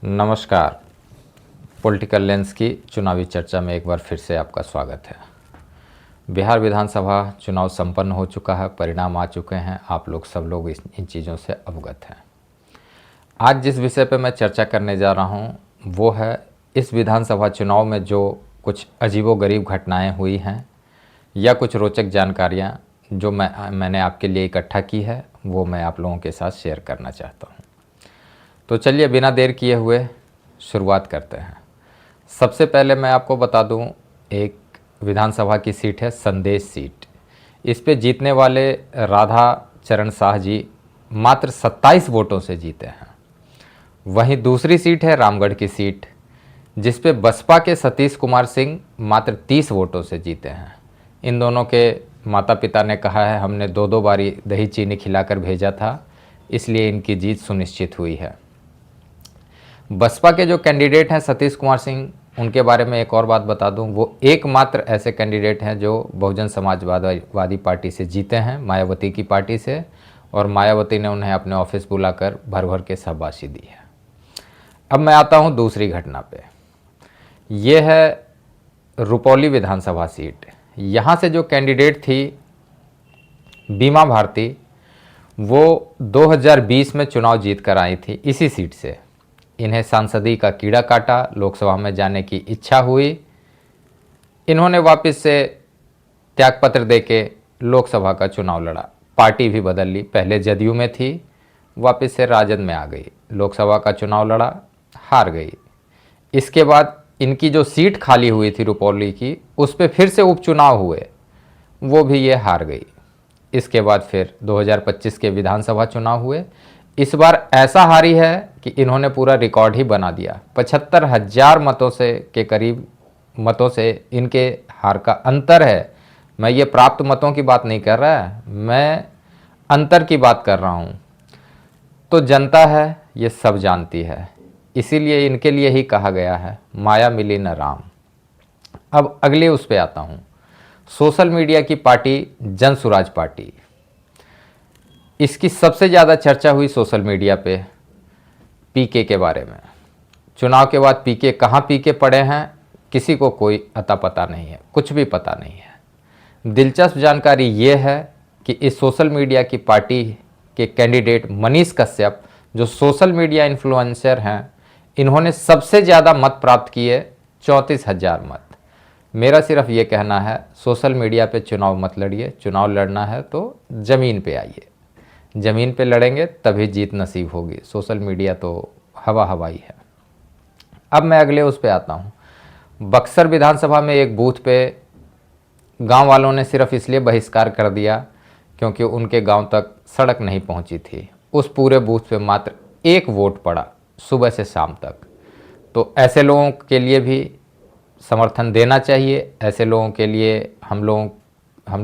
नमस्कार। Political lens की चुनावी चर्चा में एक बार फिर से आपका स्वागत है। बिहार विधानसभा चुनाव संपन्न हो चुका है, परिणाम आ चुके हैं, आप लोग सब लोग इन चीज़ों से अवगत हैं। आज जिस विषय पर मैं चर्चा करने जा रहा हूं वो है इस विधानसभा चुनाव में जो कुछ अजीबोगरीब घटनाएं हुई हैं या कुछ रोचक जानकारियां जो मैंने आपके लिए इकट्ठा की है वो मैं आप लोगों के साथ शेयर करना चाहता हूं। तो चलिए बिना देर किए हुए शुरुआत करते हैं। सबसे पहले मैं आपको बता दूं, एक विधानसभा की सीट है संदेश सीट। इस पे जीतने वाले राधा चरण शाह जी मात्र 27 वोटों से जीते हैं। वहीं दूसरी सीट है रामगढ़ की सीट, जिस पे बसपा के सतीश कुमार सिंह मात्र 30 वोटों से जीते हैं। इन दोनों के माता पिता ने कहा है हमने दो बारी दही चीनी खिलाकर भेजा था, इसलिए इनकी जीत सुनिश्चित हुई है। बसपा के जो कैंडिडेट हैं सतीश कुमार सिंह, उनके बारे में एक और बात बता दूं, वो एकमात्र ऐसे कैंडिडेट हैं जो बहुजन समाजवादी पार्टी से जीते हैं, मायावती की पार्टी से, और मायावती ने उन्हें अपने ऑफिस बुलाकर भर भर के शाबाशी दी है। अब मैं आता हूं दूसरी घटना पे। ये है रुपौली विधानसभा सीट। यहाँ से जो कैंडिडेट थी बीमा भारती, वो 2020 में चुनाव जीत कर आई थी इसी सीट से। इन्हें सांसदी का कीड़ा काटा, लोकसभा में जाने की इच्छा हुई, इन्होंने वापस से त्यागपत्र देके लोकसभा का चुनाव लड़ा। पार्टी भी बदल ली, पहले जदयू में थी, वापस से राजद में आ गई, लोकसभा का चुनाव लड़ा, हार गई। इसके बाद इनकी जो सीट खाली हुई थी रुपौली की, उस पर फिर से उपचुनाव हुए, वो भी ये हार गई। इसके बाद फिर 2025 के विधानसभा चुनाव हुए। इस बार ऐसा हारी है कि इन्होंने पूरा रिकॉर्ड ही बना दिया। 75,000 मतों से के करीब मतों से इनके हार का अंतर है। मैं ये प्राप्त मतों की बात नहीं कर रहा, मैं अंतर की बात कर रहा हूँ। तो जनता है ये सब जानती है, इसीलिए इनके लिए ही कहा गया है माया मिली न राम। अब अगले उस पे आता हूँ, सोशल मीडिया की पार्टी जन सुराज पार्टी। इसकी सबसे ज़्यादा चर्चा हुई सोशल मीडिया पे पीके के बारे में। चुनाव के बाद पीके कहाँ पीके पड़े हैं किसी को कोई अता पता नहीं है, कुछ भी पता नहीं है। दिलचस्प जानकारी ये है कि इस सोशल मीडिया की पार्टी के कैंडिडेट मनीष कश्यप, जो सोशल मीडिया इन्फ्लुएंसर हैं, इन्होंने सबसे ज़्यादा मत प्राप्त किए, 34,000 मत। मेरा सिर्फ ये कहना है सोशल मीडिया पे चुनाव मत लड़िए, चुनाव लड़ना है तो ज़मीन पे आइए, ज़मीन पे लड़ेंगे तभी जीत नसीब होगी। सोशल मीडिया तो हवा हवाई है। अब मैं अगले उस पे आता हूँ। बक्सर विधानसभा में एक बूथ पे गांव वालों ने सिर्फ इसलिए बहिष्कार कर दिया क्योंकि उनके गांव तक सड़क नहीं पहुंची थी। उस पूरे बूथ पे मात्र 1 वोट पड़ा सुबह से शाम तक। तो ऐसे लोगों के लिए भी समर्थन देना चाहिए, ऐसे लोगों के लिए हम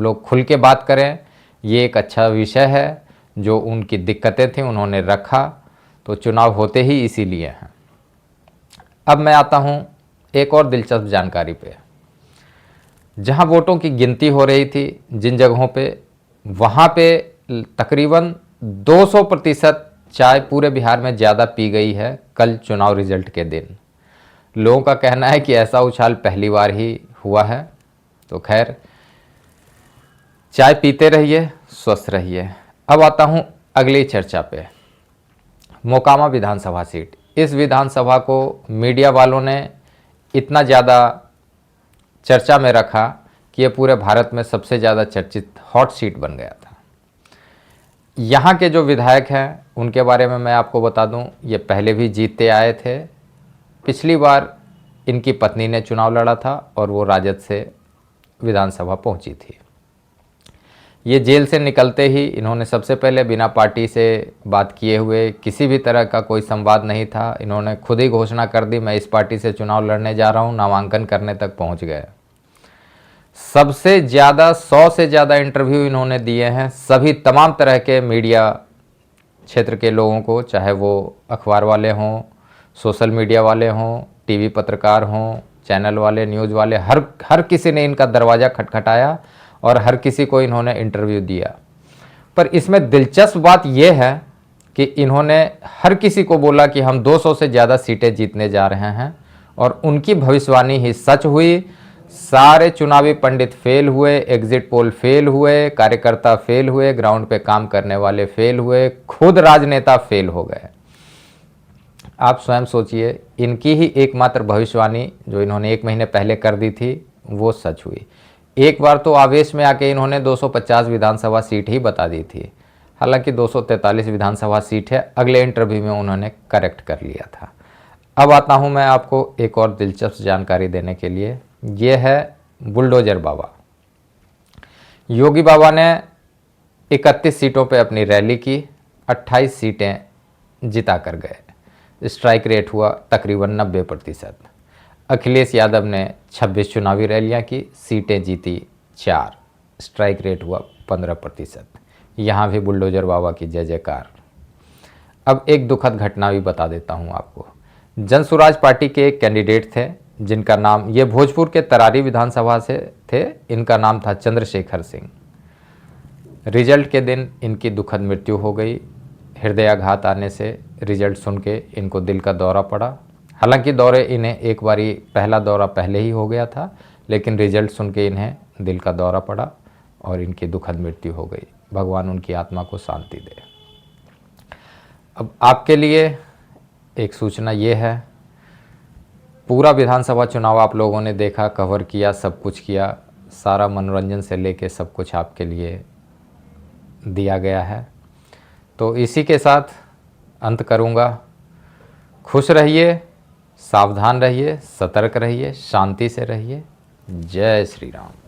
लोग खुल के बात करें। ये एक अच्छा विषय है, जो उनकी दिक्कतें थी उन्होंने रखा, तो चुनाव होते ही इसीलिए हैं। अब मैं आता हूं एक और दिलचस्प जानकारी पे। जहां वोटों की गिनती हो रही थी जिन जगहों पे, वहां पे तकरीबन 200% चाय पूरे बिहार में ज़्यादा पी गई है कल चुनाव रिजल्ट के दिन। लोगों का कहना है कि ऐसा उछाल पहली बार ही हुआ है। तो खैर, चाय पीते रहिए, स्वस्थ रहिए। अब आता हूं अगली चर्चा पे, मोकामा विधानसभा सीट। इस विधानसभा को मीडिया वालों ने इतना ज़्यादा चर्चा में रखा कि ये पूरे भारत में सबसे ज़्यादा चर्चित हॉट सीट बन गया था। यहाँ के जो विधायक हैं उनके बारे में मैं आपको बता दूं, ये पहले भी जीतते आए थे। पिछली बार इनकी पत्नी ने चुनाव लड़ा था और वो राजद से विधानसभा पहुंची थी। ये जेल से निकलते ही इन्होंने सबसे पहले बिना पार्टी से बात किए हुए, किसी भी तरह का कोई संवाद नहीं था, इन्होंने खुद ही घोषणा कर दी मैं इस पार्टी से चुनाव लड़ने जा रहा हूँ। नामांकन करने तक पहुँच गए। सबसे ज़्यादा 100 से ज़्यादा इंटरव्यू इन्होंने दिए हैं सभी तमाम तरह के मीडिया क्षेत्र के लोगों को, चाहे वो अखबार वाले हों, सोशल मीडिया वाले हों, टीवी पत्रकार हों, चैनल वाले, न्यूज़ वाले, हर किसी ने इनका दरवाज़ा खटखटाया और हर किसी को इन्होंने इंटरव्यू दिया। पर इसमें दिलचस्प बात यह है कि इन्होंने हर किसी को बोला कि हम 200 से ज़्यादा सीटें जीतने जा रहे हैं और उनकी भविष्यवाणी ही सच हुई। सारे चुनावी पंडित फेल हुए, एग्जिट पोल फेल हुए, कार्यकर्ता फेल हुए, ग्राउंड पे काम करने वाले फेल हुए, खुद राजनेता फेल हो गए। आप स्वयं सोचिए, इनकी ही एकमात्र भविष्यवाणी जो इन्होंने 1 महीने पहले कर दी थी वो सच हुई। एक बार तो आवेश में आके इन्होंने 250 विधानसभा सीट ही बता दी थी, हालांकि 243 विधानसभा सीट है, अगले इंटरव्यू में उन्होंने करेक्ट कर लिया था। अब आता हूं मैं आपको एक और दिलचस्प जानकारी देने के लिए। ये है बुलडोजर बाबा। योगी बाबा ने 31 सीटों पे अपनी रैली की, 28 सीटें जिता कर गए। स्ट्राइक रेट हुआ तकरीबन 90%। अखिलेश यादव ने 26 चुनावी रैलियां की, सीटें जीती 4, स्ट्राइक रेट हुआ 15%। यहाँ भी बुलडोजर बाबा की जय जयकार। अब एक दुखद घटना भी बता देता हूँ आपको। जनसुराज पार्टी के एक कैंडिडेट थे जिनका नाम, ये भोजपुर के तरारी विधानसभा से थे, इनका नाम था चंद्रशेखर सिंह। रिजल्ट के दिन इनकी दुखद मृत्यु हो गई। हृदयाघात आने से रिजल्ट सुन के इनको दिल का दौरा पड़ा। हालांकि दौरे इन्हें एक बारी पहला दौरा पहले ही हो गया था, लेकिन रिजल्ट सुन के इन्हें दिल का दौरा पड़ा और इनकी दुखद मृत्यु हो गई। भगवान उनकी आत्मा को शांति दे। अब आपके लिए एक सूचना ये है, पूरा विधानसभा चुनाव आप लोगों ने देखा, कवर किया, सब कुछ किया, सारा मनोरंजन से लेके सब कुछ आपके लिए दिया गया है। तो इसी के साथ अंत करूँगा। खुश रहिए, सावधान रहिए, सतर्क रहिए, शांति से रहिए। जय श्री राम।